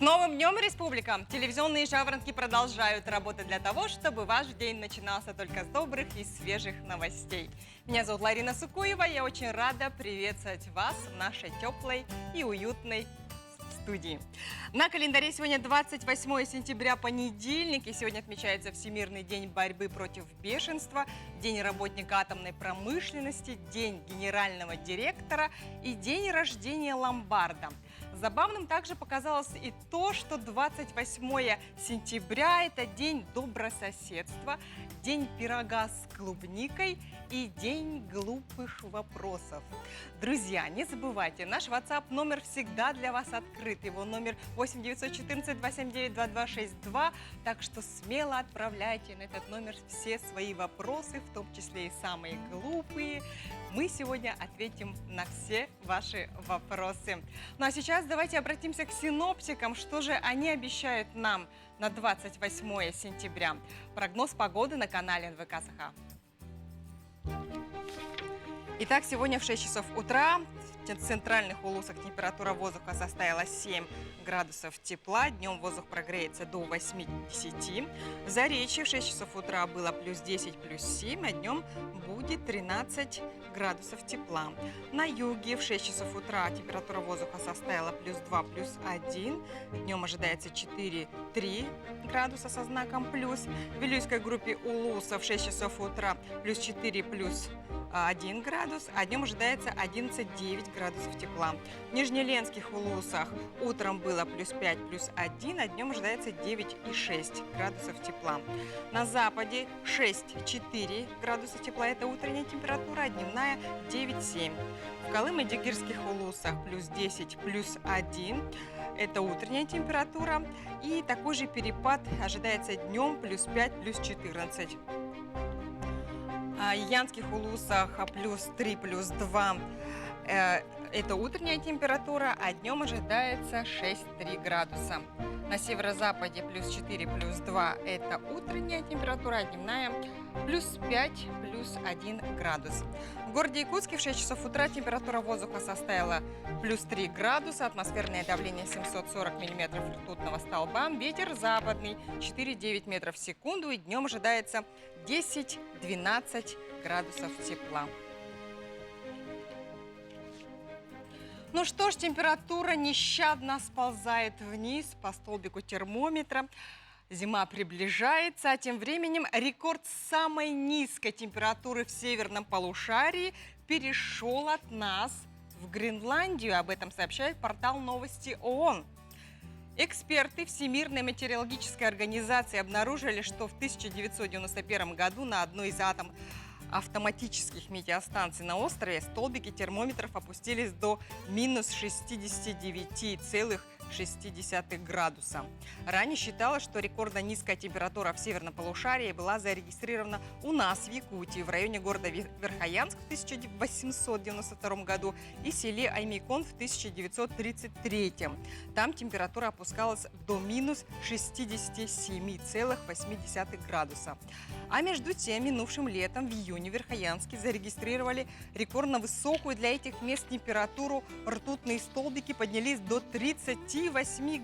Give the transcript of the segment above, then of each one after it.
С новым днем, Республика! Телевизионные жаворонки продолжают работать для того, чтобы ваш день начинался только с добрых и свежих новостей. Меня зовут Ларина Сукуева, я очень рада приветствовать вас в нашей теплой и уютной студии. На календаре сегодня 28 сентября, понедельник, и сегодня отмечается Всемирный день борьбы против бешенства, День работника атомной промышленности, День генерального директора и День рождения ломбарда. Забавным также показалось и то, что 28 сентября – это День добрососедства, День пирога с клубникой и День глупых вопросов. Друзья, не забывайте, наш WhatsApp номер всегда для вас открыт. Его номер 8 914 279 2262. Так что смело отправляйте на этот номер все свои вопросы, в том числе и самые глупые. Мы сегодня ответим на все ваши вопросы. Ну а сейчас давайте обратимся к синоптикам. Что же они обещают нам на 28 сентября? Прогноз погоды на канале НВК Саха. Итак, сегодня в 6 часов утра в центральных улусах температура воздуха составила 7 градусов тепла. Днем воздух прогреется до 8-10. В Заречье в 6 часов утра было плюс 10, плюс 7, а днем будет 13 градусов тепла. На юге в 6 часов утра температура воздуха составила плюс 2, плюс 1. Днем ожидается 4-3 градуса со знаком плюс. В Вилюйской группе улусов в 6 часов утра плюс 4, плюс 1 градус, а днем ожидается 11-9 градусов тепла. В Нижнеленских улусах утром было плюс 5, плюс 1, а днем ожидается 9,6 градусов тепла. На западе 6-4 градуса тепла – это утренняя температура, а дневная 9-7. В Колымо-Дигирских улусах плюс 10, плюс 1 – это утренняя температура. И такой же перепад ожидается днем плюс 5, плюс 14. В Янских улусах плюс 3, плюс 2 – это утренняя температура, а днем ожидается 6-3 градуса. На северо-западе плюс 4, плюс 2 – это утренняя температура, а дневная плюс 5, плюс 1 градус. В городе Якутске в 6 часов утра температура воздуха составила плюс 3 градуса, атмосферное давление 740 миллиметров ртутного столба, ветер западный 4,9 метров в секунду, и днем ожидается 10-12 градусов тепла. Ну что ж, температура нещадно сползает вниз по столбику термометра. Зима приближается, а тем временем рекорд самой низкой температуры в северном полушарии перешел от нас в Гренландию. Об этом сообщает портал новости ООН. Эксперты Всемирной метеорологической организации обнаружили, что в 1991 году на одной из автоматических метеостанций на острове столбики термометров опустились до минус 69,6 градуса. Ранее считалось, что рекордно низкая температура в северном полушарии была зарегистрирована у нас в Якутии, в районе города Верхоянск в 1892 году и селе Аймикон в 1933. Там температура опускалась до минус 67,8 градуса. А между тем, минувшим летом в июне в Верхоянске зарегистрировали рекордно высокую для этих мест температуру. Ртутные столбики поднялись до 38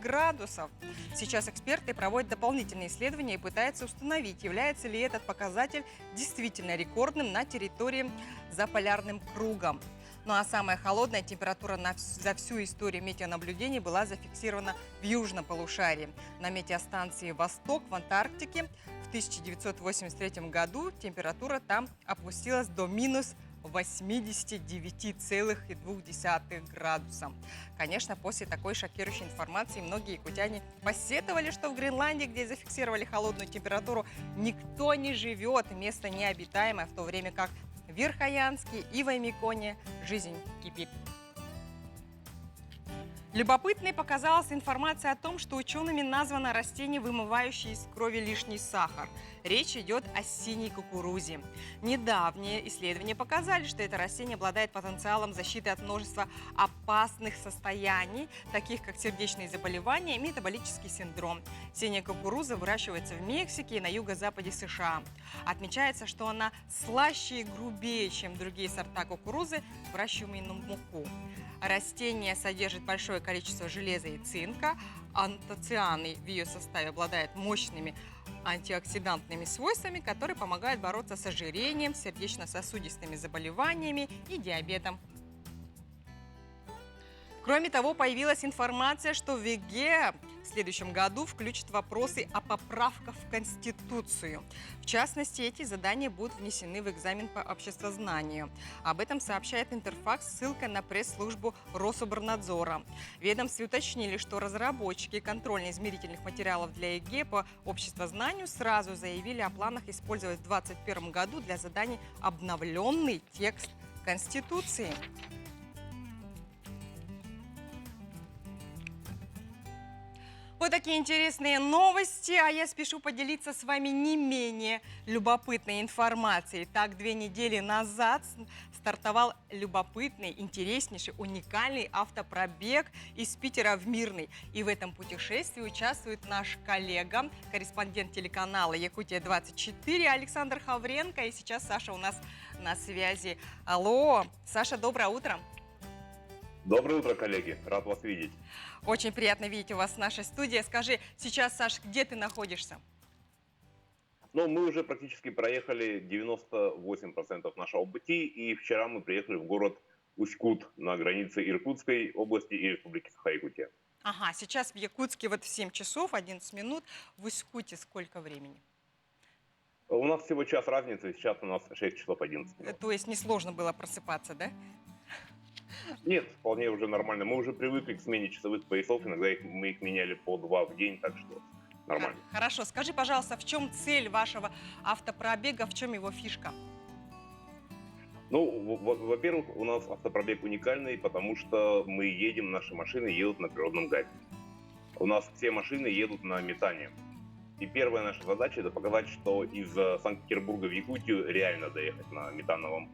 градусов. Сейчас эксперты проводят дополнительные исследования и пытаются установить, является ли этот показатель действительно рекордным на территории за полярным кругом. Ну а самая холодная температура за всю историю метеонаблюдений была зафиксирована в южном полушарии. На метеостанции «Восток» в Антарктике в 1983 году температура там опустилась до минус 89,2 градуса. Конечно, после такой шокирующей информации многие якутяне посетовали, что в Гренландии, где зафиксировали холодную температуру, никто не живет, место необитаемое, в то время как в Верхоянске и в Аймиконе жизнь кипит. Любопытной показалась информация о том, что учеными названо растение, вымывающее из крови лишний сахар. Речь идет о синей кукурузе. Недавние исследования показали, что это растение обладает потенциалом защиты от множества опасных состояний, таких как сердечные заболевания и метаболический синдром. Синяя кукуруза выращивается в Мексике и на юго-западе США. Отмечается, что она слаще и грубее, чем другие сорта кукурузы, выращиваемые на муку. Растение содержит большое количество железа и цинка, антоцианы в ее составе обладают мощными антиоксидантными свойствами, которые помогают бороться с ожирением, сердечно-сосудистыми заболеваниями и диабетом. Кроме того, появилась информация, что ВЕГЭ в следующем году включит вопросы о поправках в Конституцию. В частности, эти задания будут внесены в экзамен по обществознанию. Об этом сообщает Интерфакс с ссылкой на пресс-службу Рособорнадзора. В ведомстве уточнили, что разработчики контрольно-измерительных материалов для ЕГЭ по обществознанию сразу заявили о планах использовать в 2021 году для заданий обновленный текст Конституции. Вот такие интересные новости, а я спешу поделиться с вами не менее любопытной информацией. Так, 2 недели назад стартовал любопытный, интереснейший, уникальный автопробег из Питера в Мирный. И в этом путешествии участвует наш коллега, корреспондент телеканала «Якутия-24» Александр Хавренко. И сейчас Саша у нас на связи. Алло, Саша, доброе утро. Доброе утро, коллеги. Рад вас видеть. Очень приятно видеть у вас в нашей студии. Скажи, сейчас, Саш, где ты находишься? Ну, мы уже практически проехали 98% нашего пути, и вчера мы приехали в город Усть-Кут на границе Иркутской области и Республики Саха-Якутия. Ага, сейчас в Якутске вот в 7 часов 11 минут. В Усть-Куте сколько времени? У нас всего час разницы, сейчас у нас 6 часов 11 минут. То есть несложно было просыпаться, да? Нет, вполне уже нормально. Мы уже привыкли к смене часовых поясов, иногда мы их меняли по 2 в день, так что нормально. Хорошо, скажи, пожалуйста, в чем цель вашего автопробега, в чем его фишка? Ну, во-первых, у нас автопробег уникальный, потому что мы едем, наши машины едут на природном газе. У нас все машины едут на метане. И первая наша задача – это показать, что из Санкт-Петербурга в Якутию реально доехать на метановом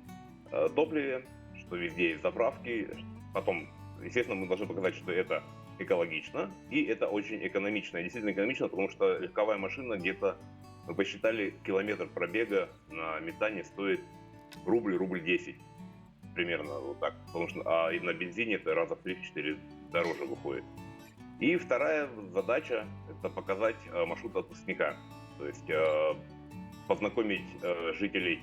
топливе, что везде есть заправки. Потом, естественно, мы должны показать, что это экологично и это очень экономично. И действительно экономично, потому что легковая машина где-то, мы посчитали, километр пробега на метане стоит рубль 10. Примерно вот так. Потому что и на бензине это раза в 3-4 дороже выходит. И вторая задача – это показать маршрут отпускника. То есть познакомить жителей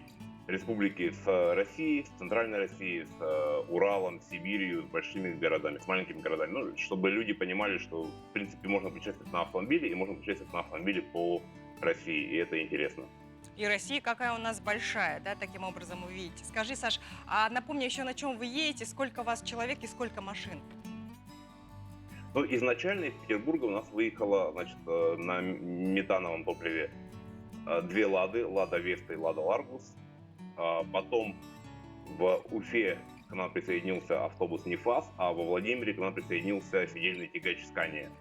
республики с Россией, с Центральной Россией, с Уралом, Сибирью, с большими городами, с маленькими городами. Ну, чтобы люди понимали, что, в принципе, можно путешествовать на автомобиле и можно путешествовать на автомобиле по России. И это интересно. И Россия какая у нас большая, да, таким образом вы видите. Скажи, Саш, а напомни еще, на чем вы едете, сколько вас человек и сколько машин? Ну, изначально из Петербурга у нас выехало, значит, на метановом топливе 2 «Лады», «Лада Веста» и «Лада Ларгус». Потом в Уфе к нам присоединился автобус «Нефас», а во Владимире к нам присоединился сидельный тягач «Скания».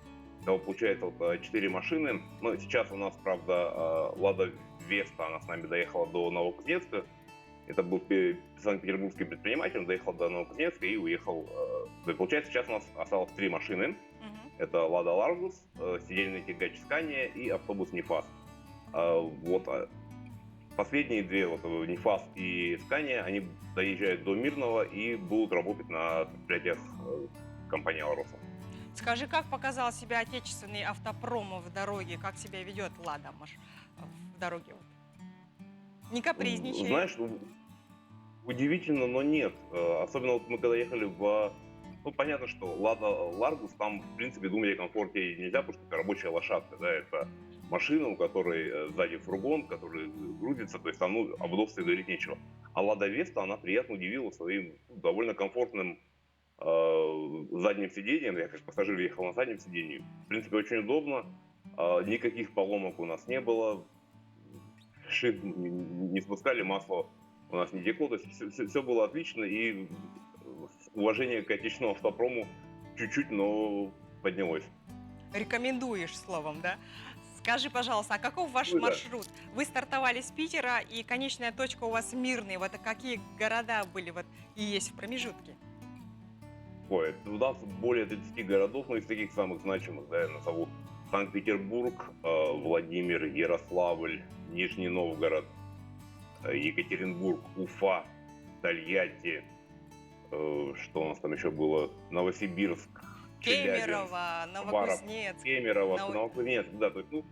Итого получается вот 4 машины. Но сейчас у нас, правда, «Лада Веста», она с нами доехала до Новокузнецка. Это был санкт-петербургский предприниматель, он доехал до Новокузнецка и уехал. Получается, сейчас у нас осталось 3 машины. Это «Лада Ларгус», сидельный тягач «Скания» и автобус «Нефас». Вот последние 2, вот «Нефас» и «Скания», они доезжают до Мирного и будут работать на предприятиях компании «Алроса». Скажи, как показал себя отечественный автопром в дороге, как себя ведет «Лада» в дороге? Не капризничает? Знаешь, удивительно, но нет. Особенно вот мы когда ехали Ну, понятно, что «Лада Ларгус», там, в принципе, думать о комфорте нельзя, потому что это рабочая лошадка, да, это машина, у которой сзади фургон, который грузится, то есть там, ну, об удобстве говорить нечего. А «Лада Веста», она приятно удивила своим довольно комфортным задним сиденьем. Я как пассажир ехал на заднем сиденье. В принципе, очень удобно. Никаких поломок у нас не было. Шин не спускали, масло у нас не текло. То есть все было отлично. И уважение к отечественному автопрому чуть-чуть, но поднялось. Рекомендуешь, словом, да? Скажи, пожалуйста, а каков ваш маршрут? Вы стартовали с Питера, и конечная точка у вас Мирный. Вот какие города были вот и есть в промежутке? Ой, у нас более 30 городов, но из таких самых значимых, да, я назову: Санкт-Петербург, Владимир, Ярославль, Нижний Новгород, Екатеринбург, Уфа, Тольятти, что у нас там еще было, Новосибирск, Челябинск, Кемерово, Хабаров, Новокузнецк. Кемерово, Нау- Новокузнецк, да, то есть, ну,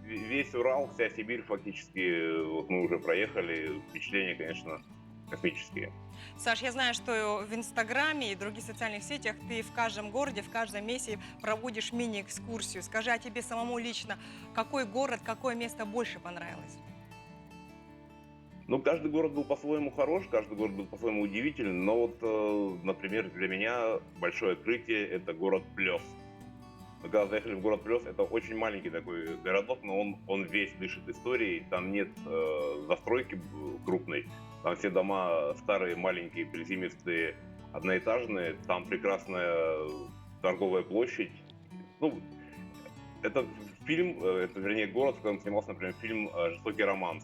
весь Урал, вся Сибирь фактически, вот мы уже проехали, впечатления, конечно, космические. Саш, я знаю, что в Инстаграме и других социальных сетях ты в каждом городе, в каждом месте проводишь мини-экскурсию. Скажи, а тебе самому лично, какой город, какое место больше понравилось? Ну, каждый город был по-своему хорош, каждый город был по-своему удивителен, но вот, например, для меня большое открытие – это город Плёс. Мы когда заехали в город Плёс, это очень маленький такой городок, но он весь дышит историей, там нет застройки крупной, там все дома старые, маленькие, приземистые, одноэтажные, там прекрасная торговая площадь. Ну, это фильм, это, вернее, город, в котором снимался, например, фильм «Жестокий романс».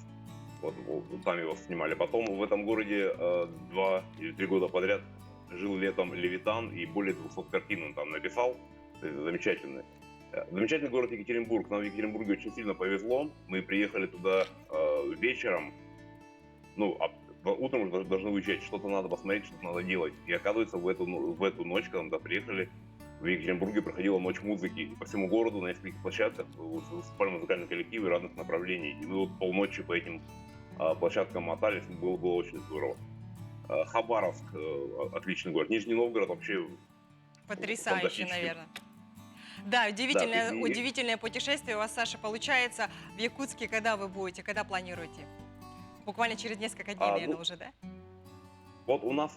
Вот там его снимали. Потом в этом городе 2 или 3 года подряд жил летом Левитан, и более 200 картин он там написал. Замечательный. Замечательный город Екатеринбург. Нам в Екатеринбурге очень сильно повезло. Мы приехали туда вечером. Ну, утром уже должны уезжать. Что-то надо посмотреть, что-то надо делать. И оказывается, в эту ночь, когда мы туда приехали, в Екатеринбурге проходила ночь музыки. И по всему городу на нескольких площадках выступали музыкальные коллективы разных направлений. И мы вот полночи по этим площадкам мотались. Было очень здорово. Хабаровск отличный город. Нижний Новгород вообще Потрясающе, фантастический. наверное. Да, удивительное, Да, удивительное путешествие у вас, Саша, получается. В Якутске когда вы будете, когда планируете? Буквально через несколько дней, наверное, уже, да? Вот у нас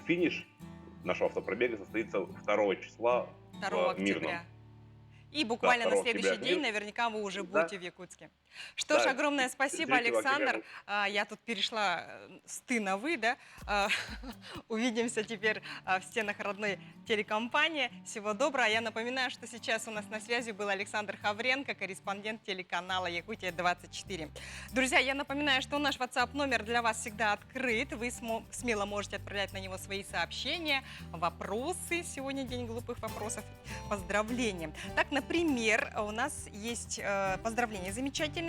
финиш нашего автопробега состоится 2 числа 2 в Мирном. октября. И буквально на 2 следующий октября. день наверняка вы уже Да. будете в Якутске. Что ж, Да, огромное спасибо, 3 октября Александр. Я тут перешла с ты на вы, да? Увидимся теперь в стенах родной телекомпании. Всего доброго. Я напоминаю, что сейчас у нас на связи был Александр Хавренко, корреспондент телеканала Якутия-24. Друзья, я напоминаю, что наш WhatsApp номер для вас всегда открыт. Вы смело можете отправлять на него свои сообщения, вопросы. Сегодня день глупых вопросов. Поздравления. Так, например, у нас есть поздравление замечательное.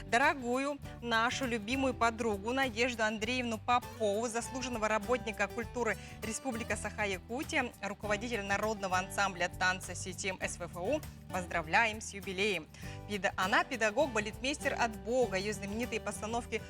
Дорогую нашу любимую подругу Надежду Андреевну Попову, заслуженного работника культуры Республика Саха-Якутия, руководителя народного ансамбля танца СИТИМ СВФУ, поздравляем с юбилеем. Она педагог, балетмейстер от Бога. Ее знаменитые постановки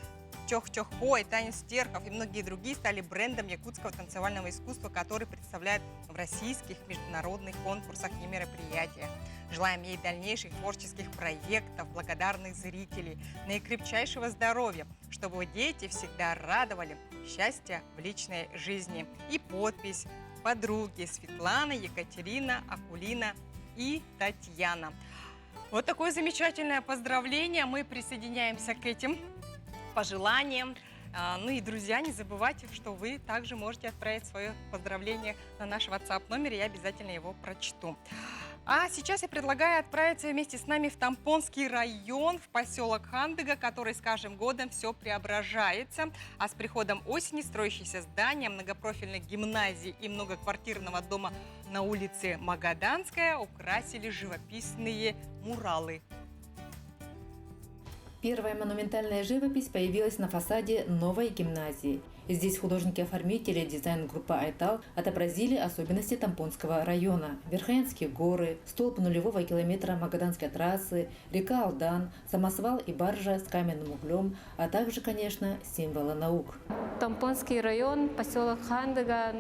«Чох-чох-хой», «Танец терхов» и многие другие стали брендом якутского танцевального искусства, который представляет в российских международных конкурсах и мероприятиях. Желаем ей дальнейших творческих проектов, благодарных зрителей, наикрепчайшего здоровья, чтобы дети всегда радовали счастья в личной жизни. И подпись подруги Светлана, Екатерина, Акулина и Татьяна. Вот такое замечательное поздравление. Мы присоединяемся к этим пожеланиям. Ну и, друзья, не забывайте, что вы также можете отправить свое поздравление на наш WhatsApp номер, и я обязательно его прочту. А сейчас я предлагаю отправиться вместе с нами в Тампонский район, в поселок Хандыга, который с каждым годом все преображается. А с приходом осени строящиеся здания многопрофильных гимназий и многоквартирного дома на улице Магаданская украсили живописные муралы. Первая монументальная живопись появилась на фасаде новой гимназии. Здесь художники-оформители дизайн-группа «Айтал» отобразили особенности Тампонского района. Верхоянские горы, столб нулевого километра Магаданской трассы, река Алдан, самосвал и баржа с каменным углем, а также, конечно, символы наук. Тампонский район, поселок Хандыга,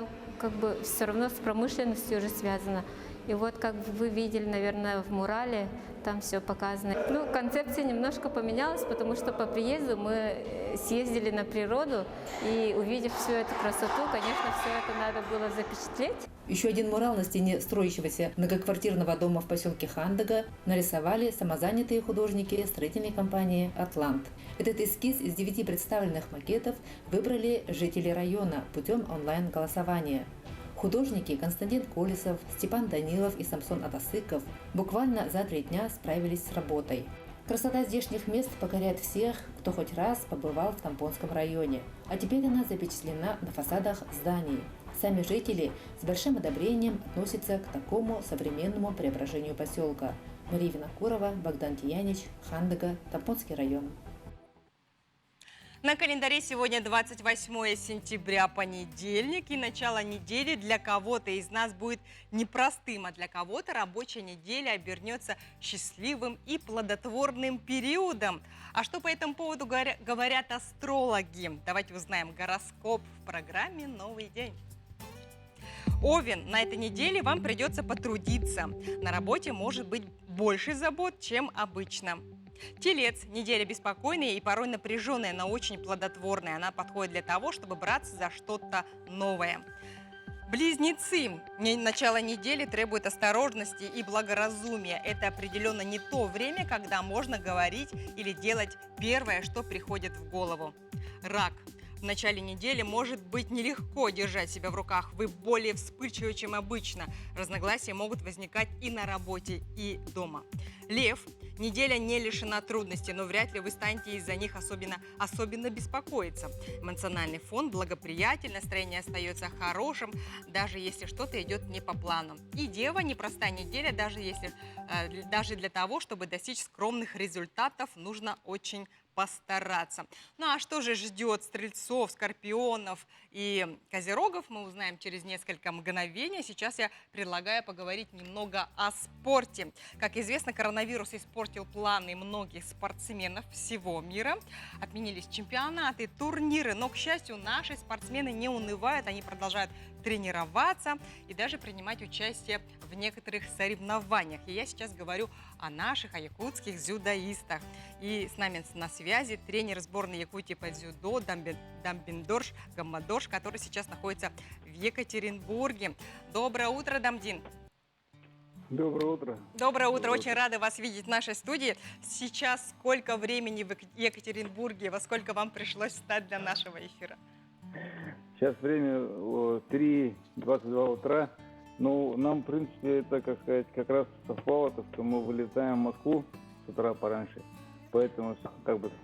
все равно с промышленностью уже связано. И вот, как вы видели, наверное, в мурале, там все показано. Концепция немножко поменялась, потому что по приезду мы съездили на природу, и увидев всю эту красоту, конечно, все это надо было запечатлеть. Еще один мурал на стене строящегося многоквартирного дома в поселке Хандыга нарисовали самозанятые художники строительной компании «Атлант». Этот эскиз из 9 представленных макетов выбрали жители района путем онлайн-голосования. Художники Константин Колесов, Степан Данилов и Самсон Атасыков буквально за 3 дня справились с работой. Красота здешних мест покоряет всех, кто хоть раз побывал в Тампонском районе, а теперь она запечатлена на фасадах зданий. Сами жители с большим одобрением относятся к такому современному преображению поселка. Мария Винокурова, Богдан Тиянич, Хандыга, Тампонский район. На календаре сегодня 28 сентября, понедельник, и начало недели для кого-то из нас будет непростым, а для кого-то рабочая неделя обернется счастливым и плодотворным периодом. А что по этому поводу говорят астрологи? Давайте узнаем гороскоп в программе «Новый день». Овен, на этой неделе вам придется потрудиться. На работе может быть больше забот, чем обычно. Телец, неделя беспокойная и порой напряженная, но очень плодотворная. Она подходит для того, чтобы браться за что-то новое. Близнецы, начало недели требует осторожности и благоразумия. Это определенно не то время, когда можно говорить или делать первое, что приходит в голову. Рак. В начале недели может быть нелегко держать себя в руках. Вы более вспыльчивы, чем обычно. Разногласия могут возникать и на работе, и дома. Лев. Неделя не лишена трудностей, но вряд ли вы станете из-за них особенно беспокоиться. Эмоциональный фон благоприятен, настроение остается хорошим, даже если что-то идет не по плану. И Дева, непростая неделя, даже для того, чтобы достичь скромных результатов, нужно очень постараться. Ну а что же ждет стрельцов, скорпионов и козерогов, мы узнаем через несколько мгновений. Сейчас я предлагаю поговорить немного о спорте. Как известно, коронавирус испортил планы многих спортсменов всего мира. Отменились чемпионаты, турниры, но, к счастью, наши спортсмены не унывают, они продолжают тренироваться и даже принимать участие в некоторых соревнованиях. И я сейчас говорю о наших, о якутских дзюдоистах. И с нами на связи тренер сборной Якутии по дзюдо Дамбиндорж Гаммадорж, который сейчас находится в Екатеринбурге. Доброе утро, Дамдин. Доброе утро. Доброе утро. Очень рада вас видеть в нашей студии. Сейчас сколько времени в Екатеринбурге? Во сколько вам пришлось встать для нашего эфира? Сейчас время 3:22 утра. Ну, нам, в принципе, это, как сказать, как раз совпало, то, что мы вылетаем в Москву с утра пораньше. Поэтому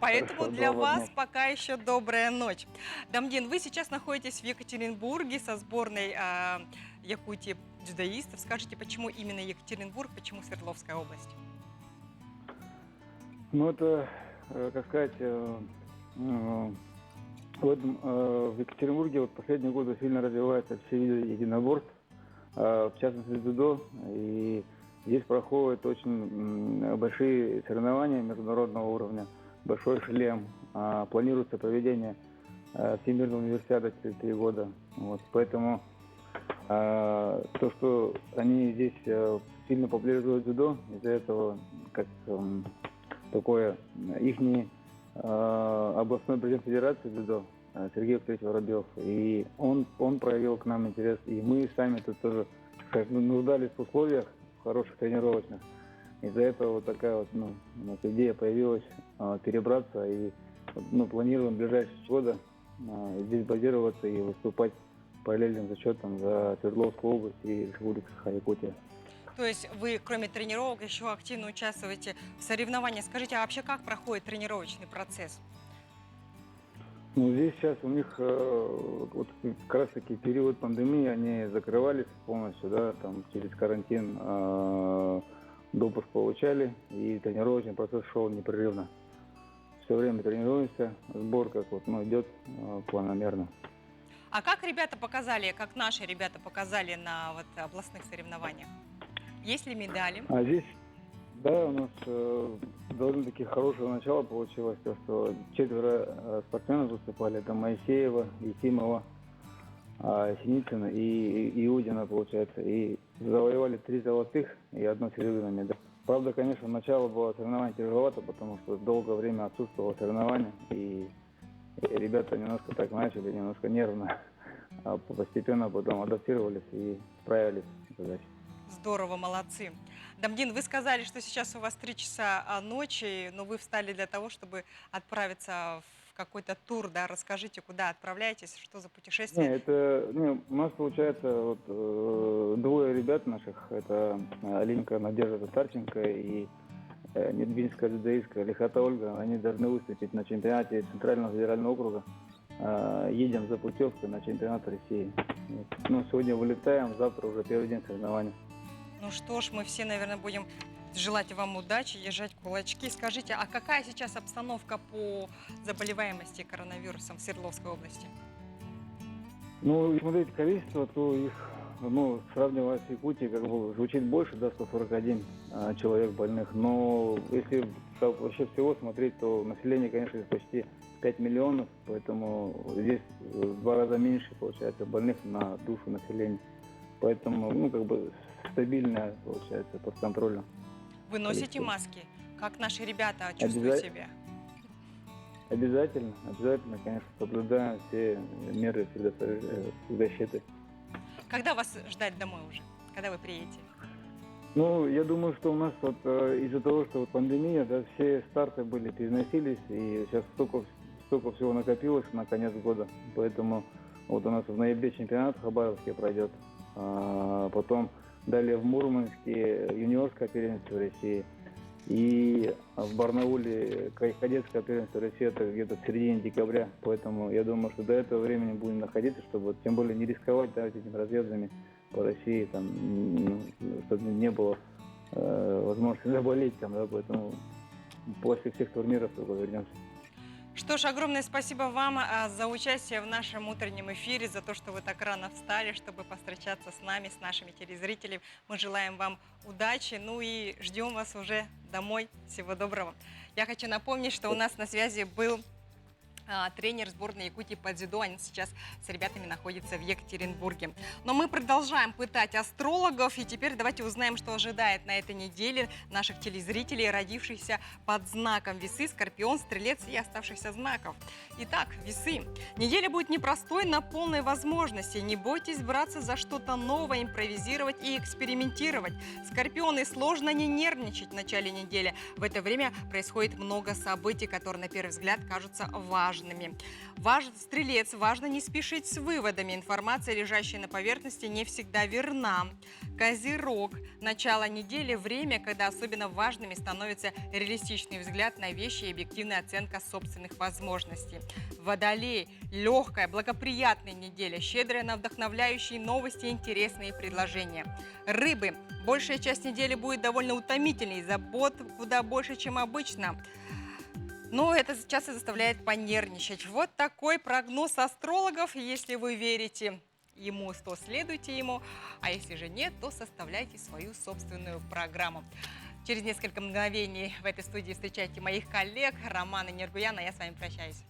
Поэтому для вас пока еще добрая ночь. Дамдин, вы сейчас находитесь в Екатеринбурге со сборной Якутии дзюдоистов. Скажите, почему именно Екатеринбург, почему Свердловская область? Ну, это, как сказать, в Екатеринбурге последние годы сильно развиваются все виды единоборств, в частности дзюдо, и здесь проходят очень большие соревнования международного уровня, большой шлем, планируется проведение Всемирного универсиады через 3 года. Вот, поэтому то, что они здесь сильно популяризуют дзюдо, из-за этого как такое ихний областной президент Федерации дзюдо Сергей Викторович Воробьев, и он проявил к нам интерес, и мы сами тут тоже нуждались в условиях хороших тренировочных. Из-за этого вот такая вот, идея появилась перебраться, и планируем в ближайшие годы здесь базироваться и выступать параллельным зачетом за Свердловскую область и Республику Саха-Якутия. То есть вы, кроме тренировок, еще активно участвуете в соревнованиях. Скажите, а вообще как проходит тренировочный процесс? Ну, здесь сейчас у них вот как раз таки период пандемии, они закрывались полностью, да, там через карантин допуск получали, и тренировочный процесс шел непрерывно. Все время тренируемся, сбор идет планомерно. А как ребята показали, как наши ребята показали на областных соревнованиях? Есть ли медали? А здесь, да, у нас довольно-таки хорошее начало получилось, то, что 4 спортсменов выступали, это Моисеева, Ефимова, Синицына и Иудина, получается, и завоевали 3 золотых и 1 серебряную медаль. Правда, конечно, начало было соревнование тяжеловато, потому что долгое время отсутствовало соревнование, и ребята немножко так начали, немножко нервно, а постепенно потом адаптировались и справились с задачей. Здорово, молодцы. Дамдин, вы сказали, что сейчас у вас 3 часа ночи, но вы встали для того, чтобы отправиться в какой-то тур, да? Расскажите, куда отправляетесь, что за путешествие? У нас получается 2 ребят наших, это Алинка Надежда Татарченко и недвинская дзюдоистка Лихата Ольга. Они должны выступить на чемпионате Центрального федерального округа. Едем за путевкой на чемпионат России. Сегодня вылетаем, завтра уже первый день соревнований. Ну что ж, мы все, наверное, будем желать вам удачи, держать кулачки. Скажите, а какая сейчас обстановка по заболеваемости коронавирусом в Свердловской области? Ну, если смотреть количество, то их, ну, сравнивая с Якутией, как бы звучит больше, да, 141 человек больных. Но если вообще всего смотреть, то население, конечно, почти 5 миллионов, поэтому здесь в 2 раза меньше, получается, больных на душу населения. Поэтому, ну, как бы стабильно, получается, под контролем. Вы носите Количество. маски? Как наши ребята чувствуют себя? Обязательно, конечно, соблюдаем все меры защиты. Когда вас ждать домой уже? Когда вы приедете? Ну, я думаю, что у нас вот из-за того, что вот пандемия, да, все старты были переносились, и сейчас столько всего накопилось на конец года. Поэтому вот у нас в ноябре чемпионат в Хабаровске пройдет, потом далее в Мурманске юниорское первенство России, и в Барнауле кадетское первенство России, это где-то в середине декабря. Поэтому я думаю, что до этого времени будем находиться, чтобы вот, тем более не рисковать, да, этими разъездами по России, там, чтобы не было возможности заболеть там, да, поэтому после всех турниров только вернемся. Что ж, огромное спасибо вам за участие в нашем утреннем эфире, за то, что вы так рано встали, чтобы повстречаться с нами, с нашими телезрителями. Мы желаем вам удачи, ну и ждем вас уже домой. Всего доброго. Я хочу напомнить, что у нас на связи был тренер сборной Якутии по дзюдо. Он сейчас с ребятами находится в Екатеринбурге. Но мы продолжаем пытать астрологов. И теперь давайте узнаем, что ожидает на этой неделе наших телезрителей, родившихся под знаком Весы, Скорпион, Стрелец и оставшихся знаков. Итак, Весы. Неделя будет непростой, на полной возможности. Не бойтесь браться за что-то новое, импровизировать и экспериментировать. Скорпионы, сложно не нервничать в начале недели. В это время происходит много событий, которые на первый взгляд кажутся важными. Стрелец, важно не спешить с выводами. Информация, лежащая на поверхности, не всегда верна. Козерог. Начало недели – время, когда особенно важными становится реалистичный взгляд на вещи и объективная оценка собственных возможностей. Водолей. Легкая, благоприятная неделя, щедрая на вдохновляющие новости и интересные предложения. Рыбы. Большая часть недели будет довольно утомительной, забот куда больше, чем обычно. Но это часто заставляет понервничать. Вот такой прогноз астрологов. Если вы верите ему, то следуйте ему. А если же нет, то составляйте свою собственную программу. Через несколько мгновений в этой студии встречайте моих коллег Романа Нергуяна. Я с вами прощаюсь.